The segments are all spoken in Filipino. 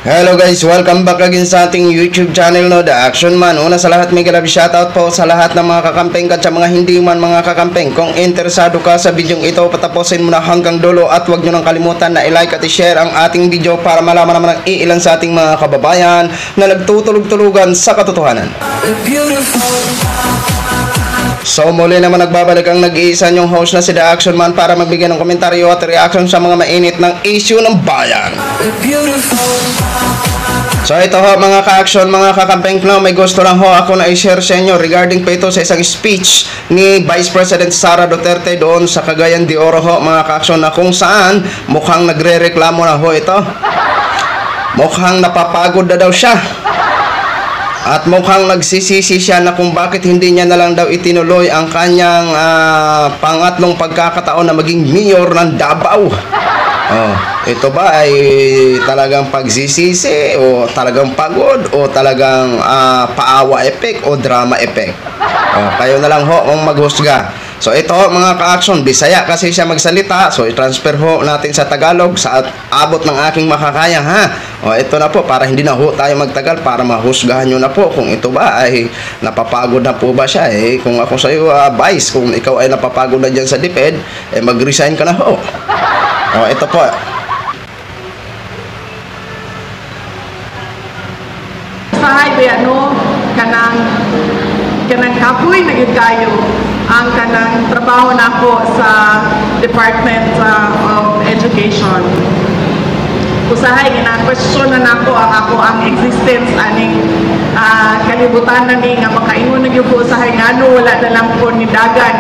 Hello guys, welcome back again sa ating YouTube channel, no, The Action Man. Una sa lahat, may grabe shoutout po sa lahat ng mga kakampeng at sa mga hindi man mga kakampeng. Kung interesado ka sa video ito, patapusin mo na hanggang dulo at huwag nyo nang kalimutan na i-like at i-share ang ating video para malaman naman ng iilan sa ating mga kababayan na nagtutulog-tulugan sa katotohanan. So muli naman nagbabalik ang nag-iisa nyong host na si The Action Man para magbigay ng komentaryo at reaction sa mga mainit ng issue ng bayan. So ito ho mga ka-action, mga kakampeng, no, may gusto lang ho ako na i-share sa inyo regarding pa ito sa isang speech ni Vice President Sara Duterte doon sa Cagayan de Oro ho mga ka-action, na kung saan mukhang nagre-reklamo na ho ito. Mukhang napapagod na daw siya. At mukhang nagsisisi siya na kung bakit hindi niya na lang daw itinuloy ang kanyang pangatlong pagkakataon na maging mayor ng Davao. Ito ba ay talagang pagsisisi o talagang pagod o talagang paawa effect o drama effect? Kayo na lang ho ang maghusga. So ito ho mga ka-action, Bisaya kasi siya magsalita, so i-transfer ho natin sa Tagalog sa abot ng aking makakaya, ha. Ito na po, para hindi na ho tayo magtagal, para mahusgahan nyo na po kung ito ba ay napapagod na po ba siya. Kung ako sa iyo, Vice, kung ikaw ay napapagod na dyan sa DepEd, mag-resign ka na ho. Ito po. Sa highway, kanang kapoy na yun kayo ang kanang trabaho na ako sa Department of Education. Usahay, gina-question na nako ang existence aning kalibutan na ni nga makaingon na yung usahay nga wala na lang po ni Dagan.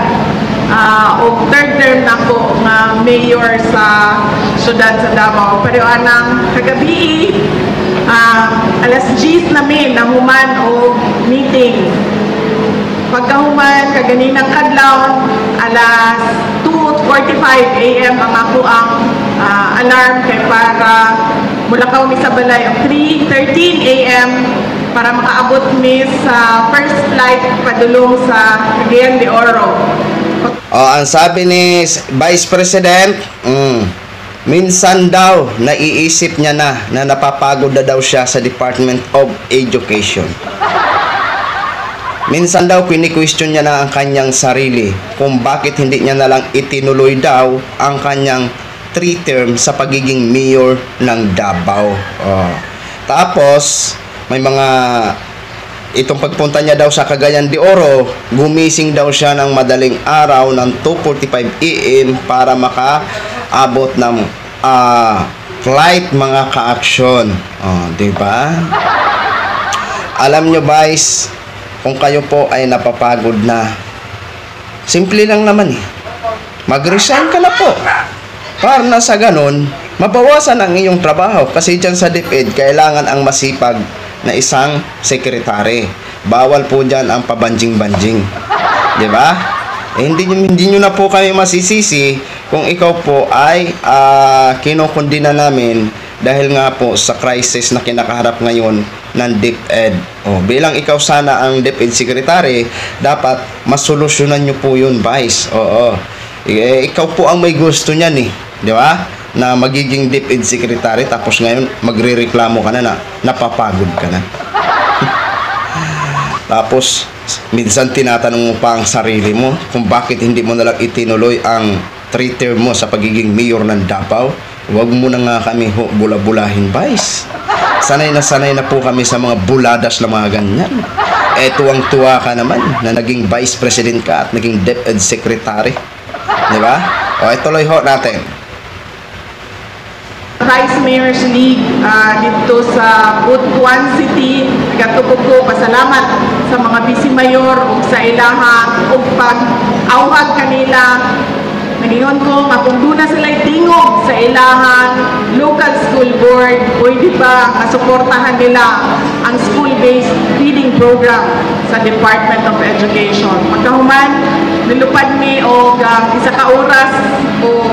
O third term na ko nga mayor sa syudad sa Davao. Pero anang kagabi, alas 10 namin na human o meeting. Pagkahuman, kaganinang kadlaw, alas 2:45 AM ang ako ang alarm kay para mulakaw mi sa balay of 3:13 AM para makaabot mi sa first flight padulong sa Cagayan de Oro. Ang sabi ni Vice President, minsan daw naiisip niya na napapagod na daw siya sa Department of Education. Minsan daw kini-question niya na ang kanyang sarili kung bakit hindi niya na lang itinuloy daw ang kanyang 3 term sa pagiging mayor ng Davao. Tapos may mga itong pagpunta niya daw sa Cagayan de Oro, gumising daw siya ng madaling araw ng 2:45 AM para makaabot ng flight mga ka-action. Diba? Alam nyo guys, kung kayo po ay napapagod na, simple lang naman mag-resign ka na po. Para na sa ganon, mabawasan ang iyong trabaho kasi dyan sa DepEd, kailangan ang masipag na isang sekretary. Bawal po dyan ang pabanjing-banjing. Diba? Hindi nyo na po kami masisisi kung ikaw po ay kinukundina namin dahil nga po sa crisis na kinakaharap ngayon ng DepEd. Bilang ikaw sana ang DepEd secretary, dapat masolusyonan nyo po yun, Vice. Ikaw po ang may gusto niyan di ba? Na magiging DepEd secretary tapos ngayon magrereklamo ka na napapagod ka na. Tapos minsan tinatanong mo pa ang sarili mo kung bakit hindi mo nalang itinuloy ang 3 term mo sa pagiging mayor ng Davao. Huwag mo na nga kami bula-bulahin, Vice. Sanay na po kami sa mga buladas na mga ganyan. Tuwang-tuwa ka naman na naging Vice President ka at naging DepEd secretary. Diba? Ituloy ho natin. Vice Mayor's League dito sa Butuan City. Gatubog ko pasalamat sa mga vice mayor o sa ilaha o pag-awhag kanila. Nagingon ko nga kung doon na sila'y tingog sa ilahan local school board, pwede ba masuportahan nila ang school-based feeding program sa Department of Education. Pagkahuman, nilupad mi o isa ka oras o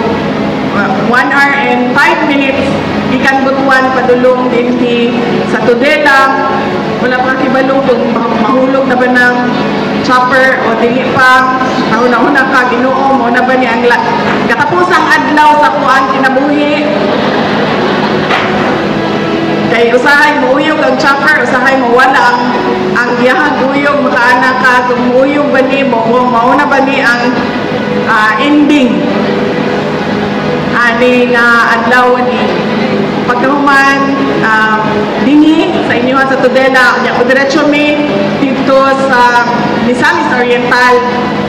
1 hour and 5 minutes ikan Butuan padulong din sa Tudela. Wala pa kibalo kung mahulog na ba ng chopper o dili pa. Nahuna-huna ka, Ginoo mo na ba ni ang katapusang adlaw sa kuan kinabuhi. Kay usahay mo uyog ang chopper, usahay mo wala ang iyahang uyog, makaana ka, kung uyog ba ni mo, kung mauna ba ni ang ending aning adlaw ni pagkahuman dinhi sa inyo sa Tudela nya diretso mi dito sa Misamis Oriental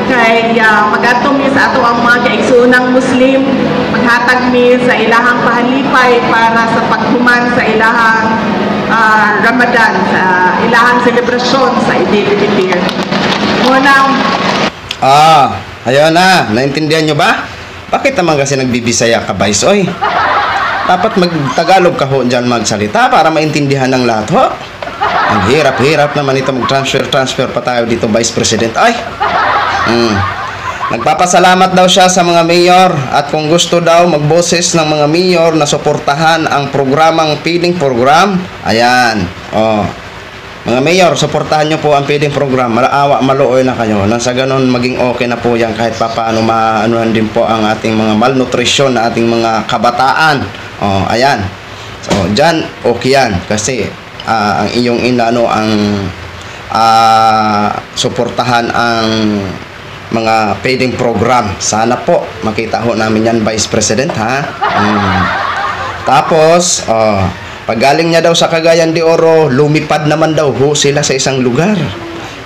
kay mag-ato mi sa ato ang mga kaigsuonang Muslim, maghatag mi sa ilahang pahalipay para sa paghuman sa ilahang Ramadan, sa ilahang selebrasyon sa Eid al-Fitr. Munang ayun na, naintindihan nyo ba? Bakit naman kasi nagbibisaya ka, Vice? Oy, dapat mag-Tagalog ka ho dyan magsalita para maintindihan ng lahat ho. Ang hirap-hirap naman ito mag-transfer pa tayo dito, Vice President. Ay! Nagpapasalamat daw siya sa mga mayor at kung gusto daw magboses ng mga mayor na suportahan ang programang feeding program, ayan, mga mayor, suportahan nyo po ang feeding program. Malaawa, maluoy na kayo. Nang sa ganun, maging okay na po yan kahit papaano maanuhan din po ang ating mga malnutrisyon na ating mga kabataan. Ayan. So, dyan, okay yan. Kasi, ang iyong inaano ang suportahan ang mga feeding program. Sana po, makita ho namin yan, Vice President, ha? Tapos, paggaling niya daw sa Cagayan de Oro, lumipad naman daw ho sila sa isang lugar.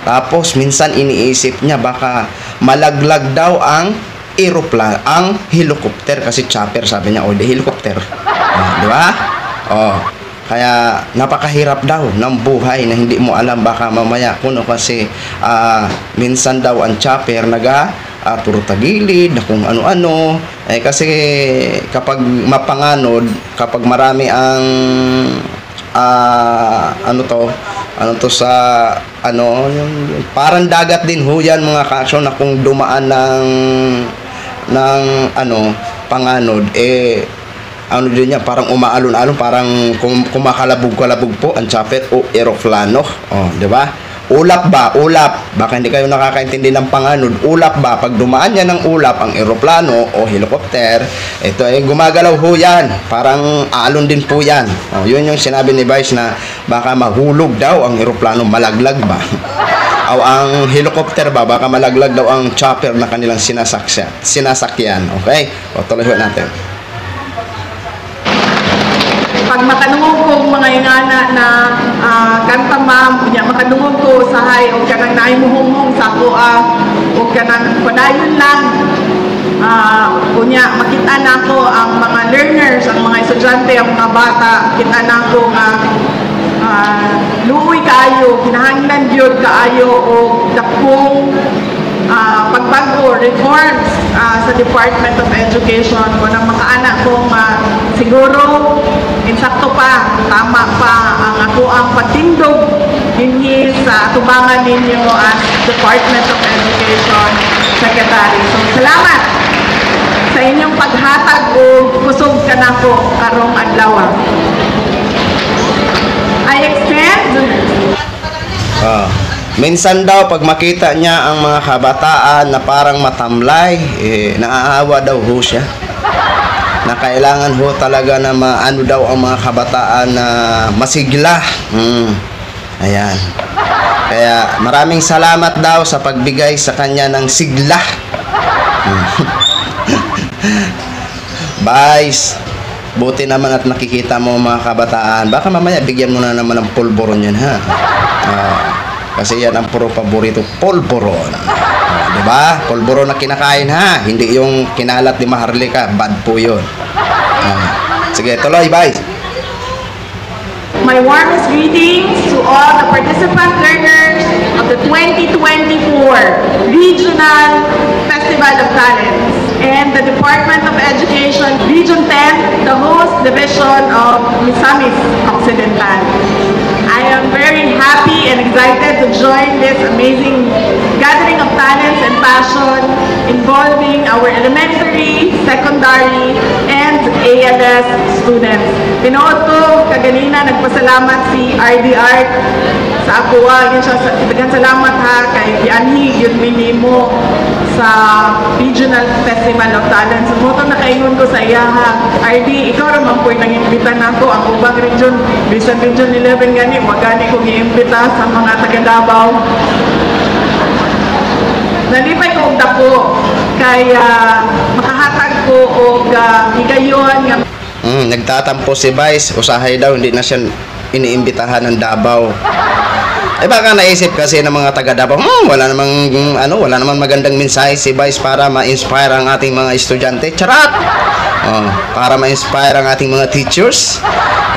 Tapos minsan iniisip niya baka malaglag daw ang aeroplano, ang helicopter kasi chopper sabi niya, di helicopter. Di ba? Kaya napakahirap daw ng buhay na hindi mo alam baka mamaya kuno kasi minsan daw ang chopper puro tagilid na kung ano-ano kasi kapag mapanganod, kapag marami ang yung parang dagat din ho yan mga kasyo na kung dumaan ng panganod din niya, parang umaalon-alon, parang kumakalabog-kalabog po ang chopper o aeroplano. Di ba? Ulap ba? Ulap. Baka hindi kayo nakakaintindi ng panganod. Ulap ba? Pag dumaan yan ng ulap, ang aeroplano o helicopter, ito ay gumagalaw ho yan. Parang alon din po yan. Yun yung sinabi ni Vice na baka mahulog daw ang aeroplano, malaglag ba? O ang helicopter ba? Baka malaglag daw ang chopper na kanilang sinasakyan. Okay? O tuloy ho natin. Pag makanungog ko mga ingana na kanta ma'am, makanungog ko usahay o kanang naimuhumong sa ako o kanang padayon lang makita na ko ang mga learners, ang mga estudyante, ang mga bata, kita na ko nga luoy kaayo, kinahanglan yun kaayo o dakong pagbago, reforms sa Department of Education kung nang makaanak kong siguro insakto pa, tama pa ang ako ang patindog hindi sa tubangan ninyo as Department of Education Secretary. So, salamat sa inyong paghatag o kusog ka na ko karong adlaw. I extend minsan daw pag makita niya ang mga kabataan na parang matamlay, naaawa daw ho siya. Na kailangan ho talaga na maano daw ang mga kabataan na masigla. Ayan. Kaya maraming salamat daw sa pagbigay sa kanya ng sigla. Vice, buti naman at nakikita mo mga kabataan. Baka mamaya bigyan mo na naman ng pulburon yan, ha? Kasi yan ang puro paborito, pulburon. Diba? Pulburon na kinakain, ha? Hindi yung kinalat ni Maharlika. Bad po yun. Sige, tuloy, bye. My warmest greetings to all the participant learners of the 2024 Regional Festival of Talents and the Department of Education Region 10, the host division of Misamis Occidental. I am very happy and excited to join this amazing gathering of talents and passion involving our elementary, secondary, and ALS students. Tinuod ko, kaganina, nagpasalamat si RD Art sa ako. Yun siya, daghang salamat ha, kay Gianhi, yun minimo sa Regional Festival of Talents. Sumoto na kaingon ko sa iya ha. RD, ikaw naman po'y nang-imbita na ako. Ang ubang region, bisan Region 11 gani, wagani kong i-imbita sa mga taga-Davao. Nalipay ko og dako kaya makahatag ko og higayon nga Nagtatampo si Vice, usahay daw hindi na siya iniimbitahan ng Davao. Eh baka naisip kasi ng mga taga Davao, wala namang magandang mensahe si Vice para ma-inspire ang ating mga estudyante. Charat! Para ma-inspire ang ating mga teachers.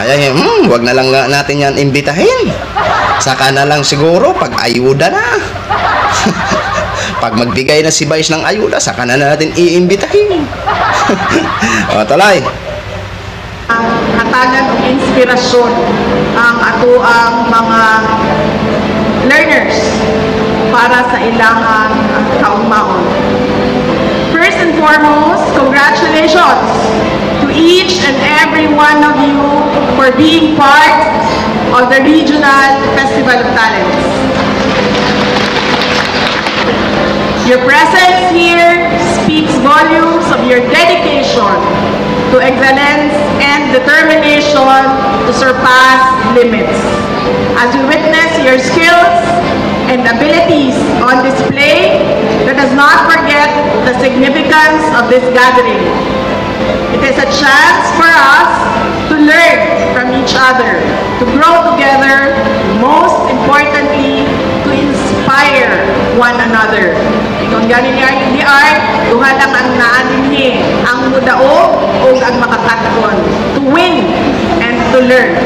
Kaya wag na lang natin yan imbitahin. Saka na lang siguro pag ayuda na. Pag magbigay na si Vice ng ayuda, saka na natin iimbitahin. Talay. Hatagan o inspirasyon ang ato ang mga learners para sa ilang kaugmaon. First and foremost, congratulations to each and every one of you for being part of the Regional Festival of Talents. Your presence here speaks volumes of your dedication to excellence and determination to surpass limits. As we witness your skills and abilities on display, let us not forget the significance of this gathering. It is a chance for us to learn from each other, to grow together, most importantly, to inspire one another. Kung ganin ni Art, duha lang ang naanini, ang mudaog o ang makakatkon, to win and to learn.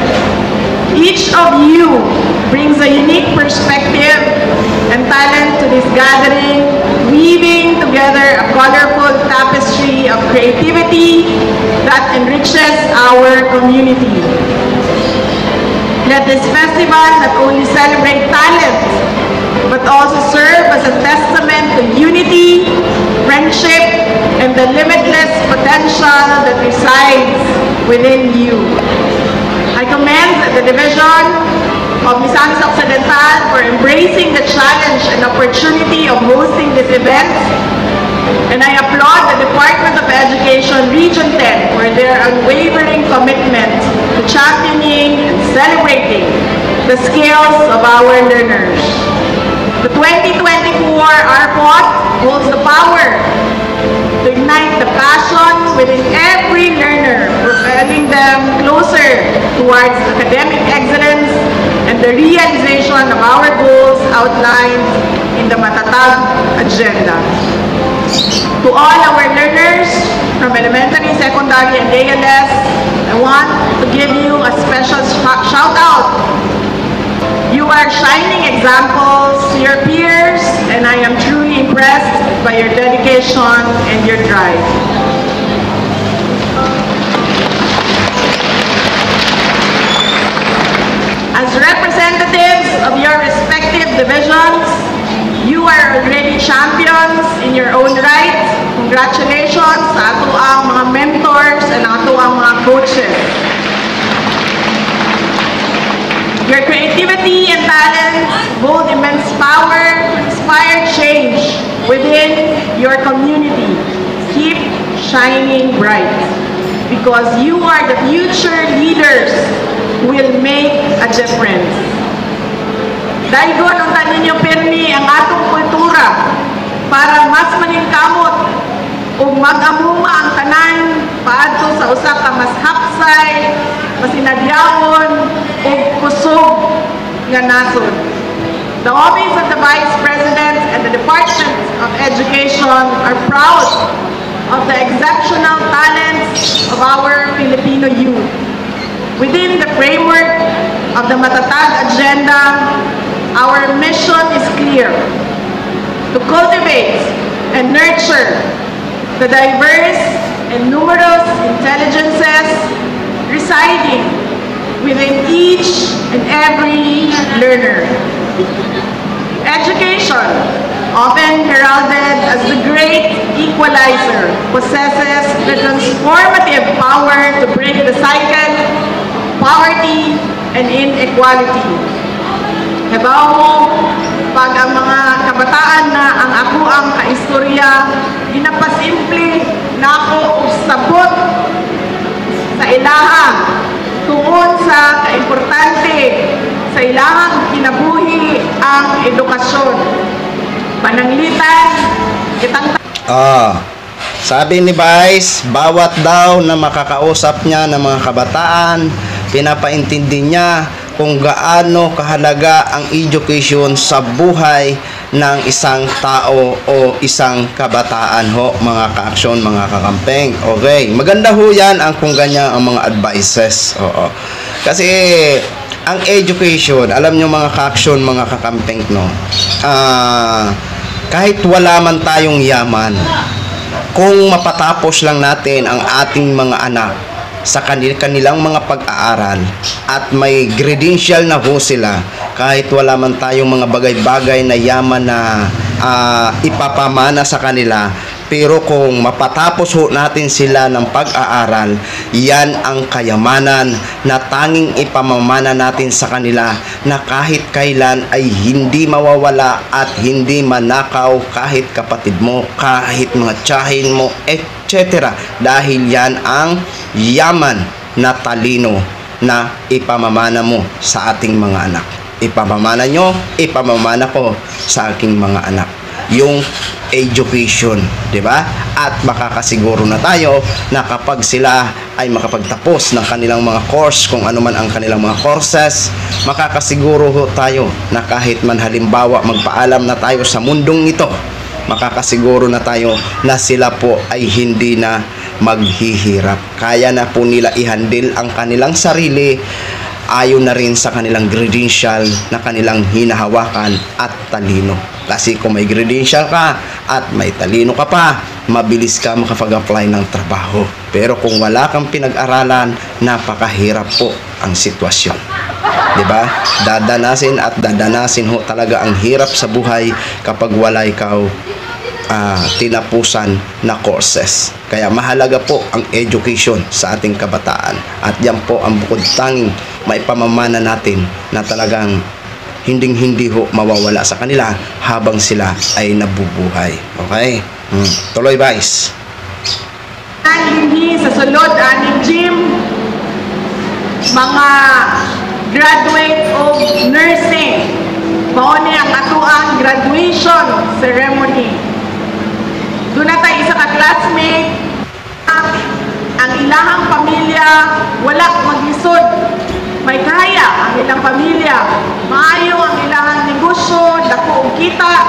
Each of you brings a unique perspective and talent to this gathering, weaving together a colorful tapestry of creativity that enriches our community. Let this festival not only celebrate talent, but also serve as a testament to unity, friendship, and the limitless potential that resides within you. I commend the Division of Misamis Occidental for embracing the challenge and opportunity of hosting this event, and I applaud the Department of Education Region 10 for their unwavering commitment to championing and celebrating the skills of our learners. The 2024 RPOT holds the power to ignite the passion within every learner, propelling them closer towards academic excellence and the realization of our goals outlined in the Matatag Agenda. To all our learners from elementary, secondary, and ALS, I want to give you a special shout out. You are shining examples to your peers, and I am truly impressed by your dedication and your drive. As representatives of your respective divisions, you are already champions in your own right. Congratulations sa ato ang mga mentors and ato ang mga coaches. Your creativity and talents hold immense power to inspire change within your community. Keep shining bright, because you are the future leaders who will make a difference. Daigon ang taninyo pirmi ang atong kultura para mas maningkamot o mag-amuma ang tanan paadto sa usa ka mas hapsay, mas inadyawon o kusog nga nasod. The Office of the Vice President and the Department of Education are proud of the exceptional talents of our Filipino youth. Within the framework of the Matatag Agenda, our mission is clear: to cultivate and nurture the diverse and numerous intelligences residing within each and every learner. Education often heralded as the great equalizer, possesses the transformative power to break the cycle of poverty and inequality. Habaw mo, pag ang mga kabataan na ang ako ang kaistorya, ginapasimple na ako og sabot sa ilahang tungod sa kaimportante sa ilahang kinabuhi ang edukasyon. Pananglitan, kitang sabi ni Vice, bawat daw na makakausap niya ng mga kabataan, pinapaintindi niya kung gaano kahalaga ang education sa buhay ng isang tao o isang kabataan ho, mga ka-aksyon, mga kakampeng. Okay, maganda ho yan ang kung ganyan ang mga advices. Oo. Kasi ang education, alam nyo mga ka-aksyon, mga kakampeng, no? Kahit wala man tayong yaman, kung mapatapos lang natin ang ating mga anak sa kanilang mga pag-aaral at may credential na ho sila, kahit wala man tayong mga bagay-bagay na yaman na ipapamana sa kanila, pero kung mapatapos ho natin sila ng pag-aaral, yan ang kayamanan na tanging ipamamana natin sa kanila, na kahit kailan ay hindi mawawala at hindi manakaw kahit kapatid mo, kahit mga tiyahin mo, etc. Dahil yan ang yaman na talino na ipamamana mo sa ating mga anak. Ipamamana nyo, ipamamana ko sa aking mga anak. Yung education, di ba? At makakasiguro na tayo na kapag sila ay makapagtapos ng kanilang mga course, kung ano man ang kanilang mga courses, makakasiguro ho tayo na kahit man halimbawa magpaalam na tayo sa mundong ito, makakasiguro na tayo na sila po ay hindi na maghihirap. Kaya na po nila i-handle ang kanilang sarili ayon na rin sa kanilang credential na kanilang hinahawakan at talino. Kasi kung may credential ka at may talino ka pa, mabilis ka makapag-apply ng trabaho. Pero kung wala kang pinag-aralan, napakahirap po ang sitwasyon. Diba? Dadanasin at dadanasin ho talaga ang hirap sa buhay kapag wala ikaw tinapusan na courses. Kaya mahalaga po ang education sa ating kabataan. At yan po ang bukod tanging maipamamana natin na talagang hinding-hindi ho mawawala sa kanila habang sila ay nabubuhay. Okay? Tuloy, Vice. Hindi sa sulod aning gym, mga graduate of nursing, mauni ang atuang graduation ceremony. Doon na tayo isa ka-classmate, ang ilahang pamilya wala maglisod, may kaya ang ilang pamilya, maayo ang ilahang negosyo, dako og kita,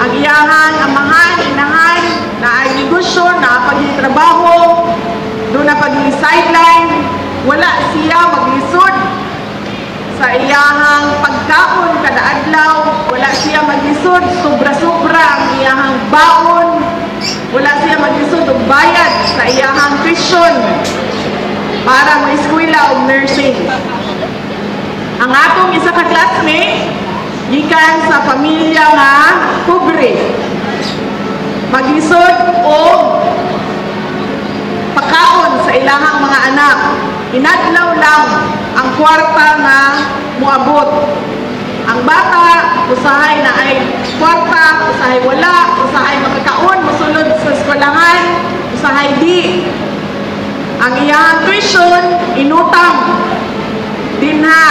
ang iyahang amahan, inahan na ay negosyo, na pagtrabaho, doon na pag-sideline, wala siya maglisod sa iyahang pagkaon kada adlaw, wala siya maglisod, sobra-sobra ang iyahang baon, wala siya maglisod og bayad sa iyahang tuition para ma-eskwela og nursing. Ang atong isa ka classmate gikan sa pamilya nga pobre, maglisod og pagkaon sa ilahang mga anak, inadlaw lang ang kwarta nga muabot. Ang bata, usahay na ay kwarta, usahay wala, usahay makakaon, musulod sa eskwelahan, usahay di. Ang iyang tuition, inutang dinha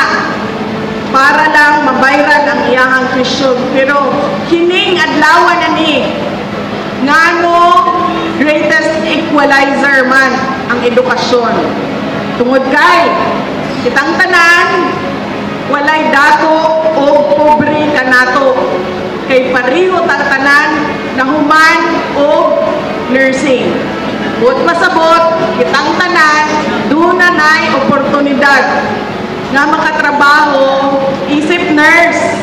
para lang mabayran ang iyang tuition. Pero kining adlawan na ni, ngano greatest equalizer man ang edukasyon. Tungod kay kitang tanan, walay dato o pobre kanato, kay pareho tang tanan na human o nursing. Buot pasabot, kitang tanan, doon na na'y oportunidad nga makatrabaho, isip nurse,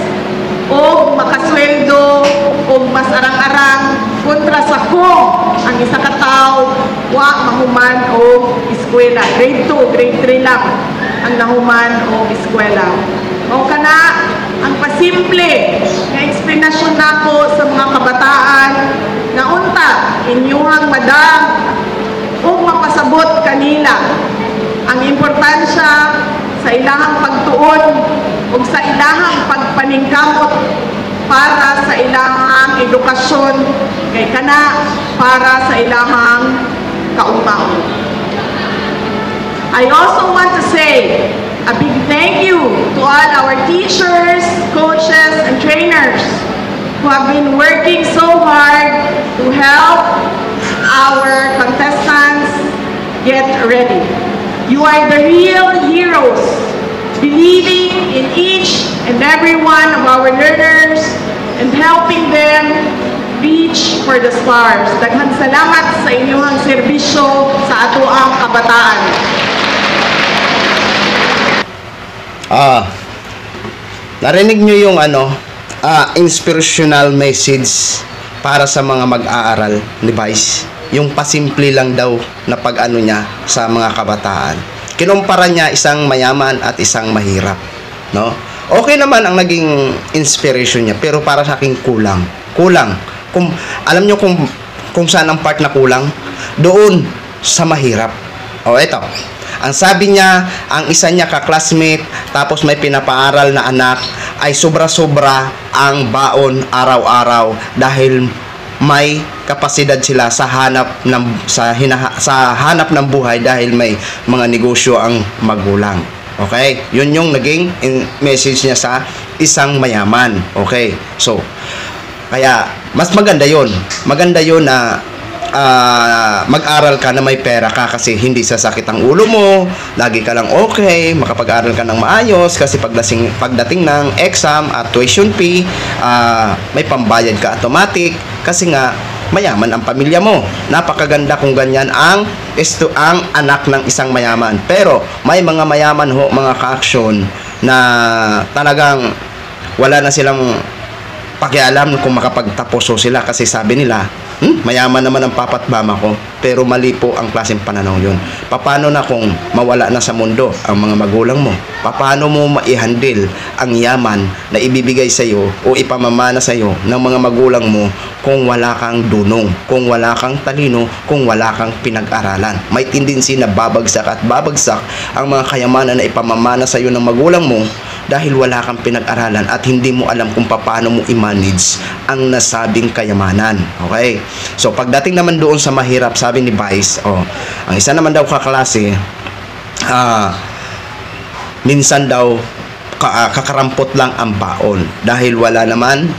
o makasweldo, o mas arang-arang, kontra sa ko, ang isa ka tao, wa mahuman o eskwela. Grade 2, grade 3 lang ang nahuman o eskwela. O kana, ang pasimple nga eksplanasyon nako sa mga kabataan nga unta inyuhang madam ug mapasabot kanila ang importansya sa ilahang pagtuon ug sa ilahang pagpaningkamot para sa ilahang edukasyon kay kana para sa ilahang kaugmaon. I also want to say a big thank you to all our teachers, coaches, and trainers who have been working so hard to help our contestants get ready. You are the real heroes, believing in each and every one of our learners and helping them reach for the stars. Daghang salamat sa inyong serbisyo sa atoang kabataan. Narinig nyo yung inspirational message para sa mga mag-aaral ni Vice. Yung pasimple lang daw na pag-ano niya sa mga kabataan. Kinumpara niya isang mayaman at isang mahirap, no? Okay naman ang naging inspiration niya, pero para sa akin kulang. Kung alam nyo kung saan ang part na kulang, doon sa mahirap. Eto. Ang sabi niya, ang isa niya ka-classmate, tapos may pinapaaral na anak, ay sobra-sobra ang baon araw-araw dahil may kapasidad sila sa hanap ng buhay dahil may mga negosyo ang magulang. Okay? Yun yung naging message niya sa isang mayaman. Okay? So, kaya mas maganda yun. Maganda yun na mag-aral ka na may pera ka kasi hindi sasakit ang ulo mo, lagi ka lang okay, makapag-aral ka ng maayos kasi pagdating ng exam at tuition fee, may pambayad ka automatic kasi nga mayaman ang pamilya mo. Napakaganda kung ganyan ang anak ng isang mayaman. Pero may mga mayaman ho, mga ka-aksyon na talagang wala na silang pakialam kung makapagtapos sila kasi sabi nila, mayaman naman ang papat mama ko, pero mali po ang klaseng pananaw yun. Paano na kung mawala na sa mundo ang mga magulang mo? Paano mo maihandle ang yaman na ibibigay sa iyo o ipamamana sa iyo ng mga magulang mo kung wala kang dunong, kung wala kang talino, kung wala kang pinag-aralan? May tendency na babagsak at babagsak ang mga kayamanan na ipamamana sa iyo ng magulang mo dahil wala kang pinag-aralan at hindi mo alam kung paano mo i-manage ang nasabing kayamanan. Okay? So, pagdating naman doon sa mahirap, sabi ni Vice, ang isa naman daw kaklase, minsan daw kakarampot lang ang baon dahil wala naman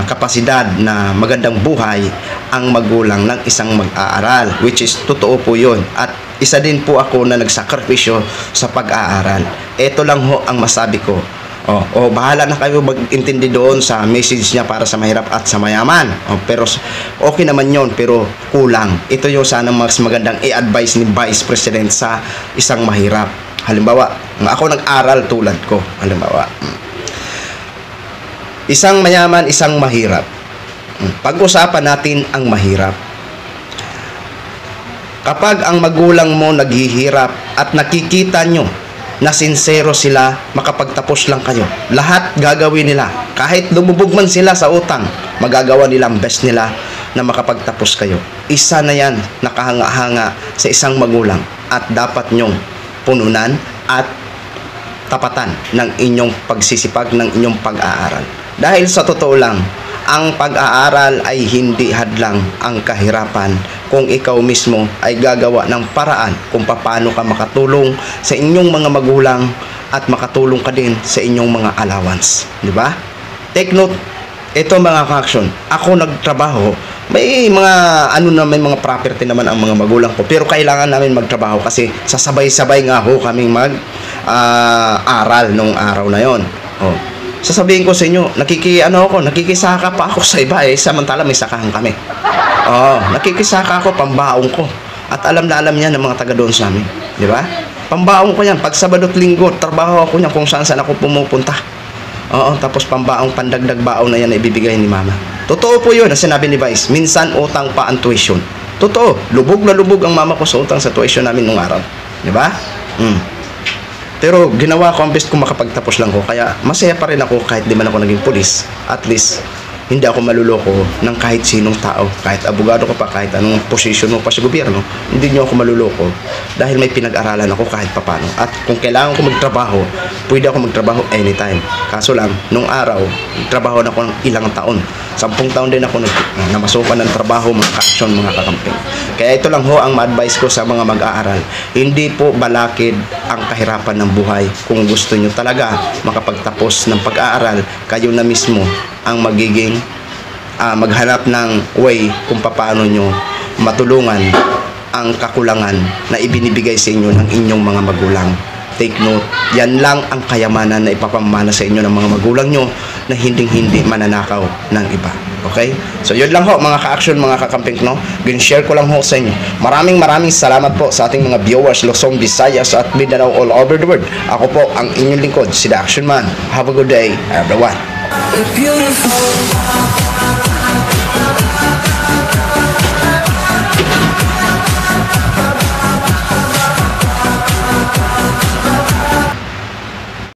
kapasidad na magandang buhay ang magulang ng isang mag-aaral, which is totoo po yun. At isa din po ako na nagsakripisyo sa pag-aaral. Ito lang ho ang masabi ko. Bahala na kayo mag-intindi doon sa message niya para sa mahirap at sa mayaman. Pero okay naman yon, pero kulang. Ito yung sana mas magandang i-advise ni Vice President sa isang mahirap. Halimbawa, ako nag-aral tulad ko. Halimbawa, isang mayaman, isang mahirap. Pag-usapan natin ang mahirap. Kapag ang magulang mo naghihirap at nakikita nyo na sincero sila, makapagtapos lang kayo, lahat gagawin nila. Kahit lumubog man sila sa utang, magagawa nila ang best nila na makapagtapos kayo. Isa na yan, nakahanga-hanga sa isang magulang at dapat nyong pununan at tapatan ng inyong pagsisipag, ng inyong pag-aaral. Dahil sa totoo lang, ang pag-aaral ay hindi hadlang ang kahirapan kung ikaw mismo ay gagawa ng paraan kung paano ka makatulong sa inyong mga magulang at makatulong ka din sa inyong mga allowance. Di ba? Take note, ito mga ka-action, ako nagtrabaho, may mga may mga property naman ang mga magulang ko, pero kailangan namin magtrabaho kasi sasabay-sabay nga ho kaming mag-aral nung araw na yon. Sasabihin ko sa inyo, nakikisaka pa ako sa iba samantala may sakahan kami. Nakikisaka ako, pambaong ko. At alam na alam niya ng mga taga doon sa amin. Di ba? Pambaong ko yan. Pag Sabado at Linggo, trabaho ako niyan kung saan ako pumupunta. Tapos pambaong pandagdag baon na yan na ibibigay ni mama. Totoo po yun, ang sinabi ni Vice. Minsan utang pa ang tuition. Totoo, lubog na lubog ang mama ko sa utang sa tuition namin nung araw. Di ba? Pero ginawa ko ang best ko makapagtapos lang ko. Kaya masaya pa rin ako kahit di man ako naging pulis. At least, hindi ako maluloko ng kahit sinong tao. Kahit abogado ko pa, kahit anong posisyon mo pa sa gobyerno, hindi nyo ako maluloko. Dahil may pinag-aralan ako kahit papano. At kung kailangan ko magtrabaho, pwede ako magtrabaho anytime. Kaso lang, nung araw, nagtrabaho na ako ng ilang taon. 10 taon din ako namasukan ng trabaho, mga ka-action, mga kakamping. Kaya ito lang ho ang ma-advise ko sa mga mag-aaral. Hindi po balakid ang kahirapan ng buhay. Kung gusto nyo talaga makapagtapos ng pag-aaral, kayo na mismo ang magiging maghanap ng way kung paano nyo matulungan ang kakulangan na ibinibigay sa inyo ng inyong mga magulang. Take note, yan lang ang kayamanan na ipapamana sa inyo ng mga magulang nyo na hindi mananakaw ng iba. Okay? So yun lang ho mga ka-action, mga kakamping, no? Gin-share ko lang ho sa inyo. Maraming salamat po sa ating mga viewers, Luzon, Visayas at Mindanao all over the world. Ako po ang inyong lingkod, si The Action Man. Have a good day, everyone. Beautiful.